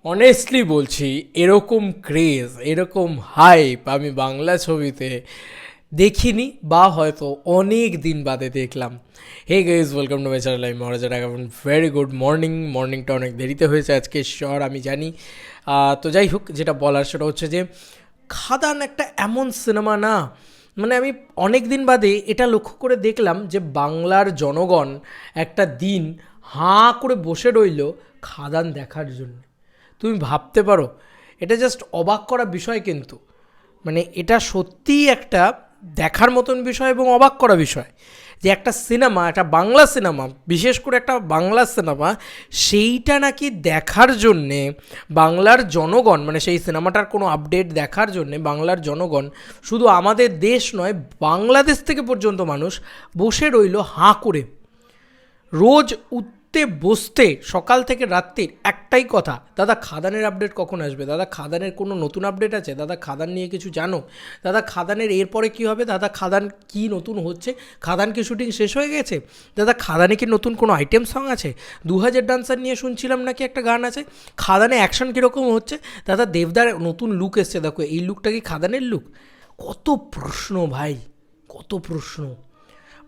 Honestly বলছি, এরকম craze, এরকম হাইপ আমি বাংলা ছবিতে দেখিনি, বা হয়তো অনেক দিন বাদে দেখলাম। Hey guys, welcome to my channel. আমি Maharaja Raghavan. Very good morning. মর্নিংটা অনেক দেরিতে হয়েছে আজকে, শিওর আমি জানি। তো যাই হোক, যেটা বলার সেটা হচ্ছে যে খাদান একটা এমন সিনেমা না, মানে আমি অনেক দিন বাদে এটা লক্ষ্য করে দেখলাম যে বাংলার জনগণ একটা দিন হাঁ করে বসে রইল খাদান দেখার জন্য। তুমি ভাবতে পারো, এটা জাস্ট অবাক করা বিষয়, কিন্তু মানে এটা সত্যিই একটা দেখার মতন বিষয় এবং অবাক করা বিষয় যে একটা সিনেমা, একটা বাংলা সিনেমা, বিশেষ করে একটা বাংলা সিনেমা, সেইটা নাকি দেখার জন্যে বাংলার জনগণ, মানে সেই সিনেমাটার কোনো আপডেট দেখার জন্যে বাংলার জনগণ, শুধু আমাদের দেশ নয় বাংলাদেশ থেকে পর্যন্ত মানুষ বসে রইল হাঁ করে। রোজ উঠতে বসতে সকাল থেকে রাত্রির একটাই কথা, দাদা খাদানের আপডেট কখন আসবে, দাদা খাদানের কোনো নতুন আপডেট আছে, দাদা খাদান নিয়ে কিছু জানো, দাদা খাদানের এরপরে কী হবে, দাদা খাদান কি নতুন হচ্ছে, খাদান কি শুটিং শেষ হয়ে গেছে, দাদা খাদানে কি নতুন কোনো আইটেম সং আছে, 2000 ডান্সার নিয়ে শুনছিলাম নাকি একটা গান আছে, খাদানে অ্যাকশন কীরকম হচ্ছে, দাদা দেবদার নতুন লুক এসছে, দেখো এই লুকটা কি খাদানের লুক। কত প্রশ্ন ভাই, কত প্রশ্ন।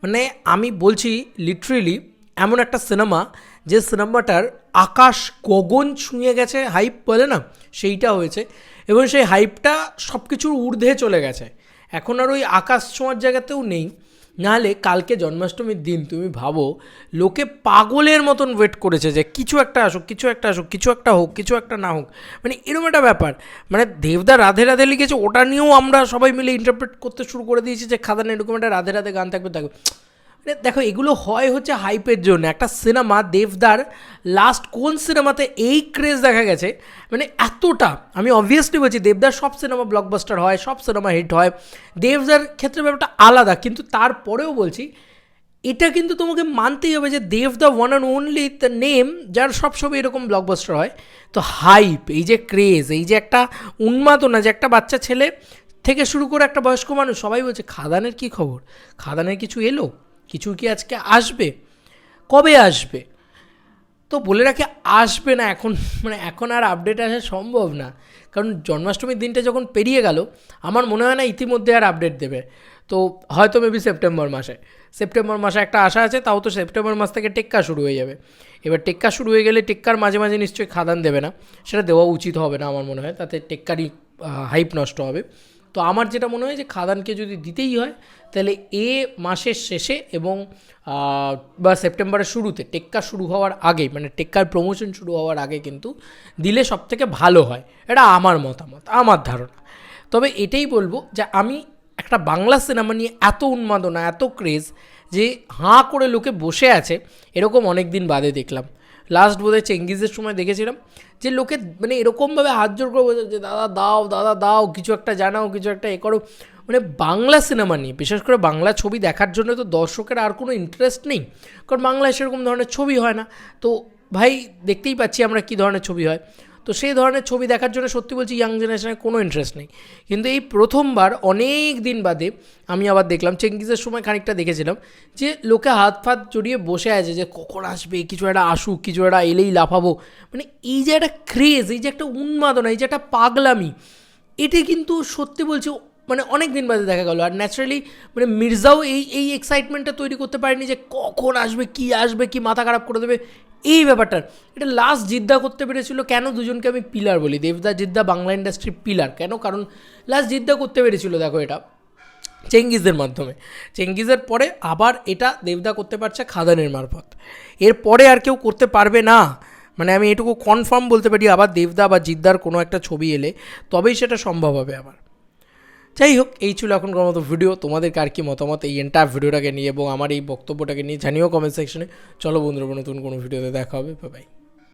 মানে আমি বলছি লিটারেলি এমন একটা সিনেমা, যে সিনেমাটার আকাশ গগন ছুঁয়ে গেছে, হাইপ বলে না, সেইটা হয়েছে। এবং সেই হাইপটা সব কিছুর ঊর্ধ্বে চলে গেছে, এখন আর ওই আকাশ ছোঁয়ার জায়গাতেও নেই। নাহলে কালকে জন্মাষ্টমীর দিন তুমি ভাবো, লোকে পাগলের মতন ওয়েট করেছে যে কিছু একটা আসুক, কিছু একটা আসুক, কিছু একটা হোক, কিছু একটা না হোক, মানে এরকম একটা ব্যাপার। মানে দেবদা রাধে রাধে লিখেছে, ওটা নিয়েও আমরা সবাই মিলে ইন্টারপ্রেট করতে শুরু করে দিয়েছি যে খাদানে এরকম একটা রাধে রাধে গান থাকবে। দেখো এগুলো হয় হচ্ছে হাইপের জন্য। একটা সিনেমা, দেবদার লাস্ট কোন সিনেমাতে এই ক্রেজ দেখা গেছে, মানে এতটা, আমি অবভিয়াসলি বলছি দেবদার সব সিনেমা ব্লকবাস্টার হয়, সব সিনেমা হিট হয়, দেবদার ক্ষেত্রে ব্যাপারটা আলাদা, কিন্তু তারপরেও বলছি এটা কিন্তু তোমাকে মানতেই হবে যে Dev the one and only the name, যার সব ছবি এরকম ব্লকবাস্টার হয়। তো হাইপ, এই যে ক্রেজ, এই যে একটা উন্মাদনা, যে একটা বাচ্চা ছেলে থেকে শুরু করে একটা বয়স্ক মানুষ সবাই বলছে খাদানের কী খবর, খাদানের কিছু এলো, কিছু কি আজকে আসবে, কবে আসবে। তো বলে রাখি, আসবে না এখন, মানে এখন আর আপডেট আসা সম্ভব না, কারণ জন্মাষ্টমীর দিনটা যখন পেরিয়ে গেল, আমার মনে হয় না ইতিমধ্যে আর আপডেট দেবে। তো হয়তো মেবি সেপ্টেম্বর মাসে একটা আশা আছে, তাও তো সেপ্টেম্বর মাস থেকে টেক্কা শুরু হয়ে যাবে। এবার টেক্কা শুরু হয়ে গেলে টেক্কার মাঝে মাঝে নিশ্চয়ই খাদান দেবে না, সেটা দেওয়া উচিত হবে না আমার মনে হয়, তাতে টেক্কারই হাইপ নষ্ট হবে। তো আমার যেটা মনে হয় যে খাদানকে যদি দিতেই হয়, তাহলে এ মাসের শেষে এবং বা সেপ্টেম্বরের শুরুতে, টেক্কা শুরু হওয়ার আগে, মানে টেক্কার প্রমোশন শুরু হওয়ার আগে কিন্তু দিলে সব থেকে ভালো হয়। এটা আমার মতামত, আমার ধারণা। তবে এটাই বলবো যে আমি একটা বাংলা সিনেমা নিয়ে এত উন্মাদনা, এত ক্রেজ, যে হাঁ করে লোকে বসে আছে, এরকম অনেক দিন বাদে দেখলাম। লাস্ট বোধহয় চেঙ্গিজের সময় দেখেছিলাম যে লোকে মানে এরকমভাবে হাত জোর করে বলছে যে দাদা দাও, দাদা দাও, কিছু একটা জানাও, কিছু একটা এ করো। মানে বাংলা সিনেমা নিয়ে, বিশেষ করে বাংলা ছবি দেখার জন্য তো দর্শকের আর কোনো ইন্টারেস্ট নেই, কারণ বাংলায় সেরকম ধরনের ছবি হয় না। তো ভাই দেখতেই পাচ্ছি আমরা কী ধরনের ছবি হয়, তো সেই ধরনের ছবি দেখার জন্য সত্যি বলছি ইয়াং জেনারেশনের কোনো ইন্টারেস্ট নেই। কিন্তু এই প্রথমবার অনেক দিন বাদে আমি আবার দেখলাম, চেঙ্গিজের সময় খানিকটা দেখেছিলাম, যে লোকে হাত ফাত জড়িয়ে বসে আছে যে কখন আসবে, কিছু একটা আসুক, কিছু একটা এলেই লাফাবো। মানে এই যে একটা ক্রেজ, এই যে একটা উন্মাদনা, এই যে একটা পাগলামি, এটা কিন্তু সত্যি বলছি মানে অনেক দিন বাদে দেখা গেল। আর ন্যাচারালি মানে মির্জাও এই এক্সাইটমেন্টটা তৈরি করতে পারেনি যে কখন আসবে, কি মাথা খারাপ করে দেবে এই ব্যাপারটার। এটা লাস্ট জিদ্দা করতে পেরেছিল। কেন দুজনকে আমি পিলার বলি, দেবদা জিদ্দা বাংলা ইন্ডাস্ট্রির পিলার কেন, কারণ লাস্ট জিদ্দা করতে পেরেছিল, দেখো এটা চেঙ্গিজের মাধ্যমে, চেঙ্গিজের পরে আবার এটা দেবদা করতে পারছে খাদানের মারফত, এরপরে আর কেউ করতে পারবে না। মানে আমি এটুকু কনফার্ম বলতে পারি, আবার দেবদা বা জিদ্দার কোনো একটা ছবি এলে তবেই সেটা সম্ভব হবে আবার। যাই হোক, এই ছিল এখনকার মতো ভিডিও। তোমাদের কার কী মতামত এই এন্টার ভিডিওটাকে নিয়ে এবং আমার এই বক্তব্যটাকে নিয়ে জানিও কমেন্ট সেকশনে। চলো বন্ধুরা, নতুন কোনো ভিডিওতে দেখা হবে, বাই বাই।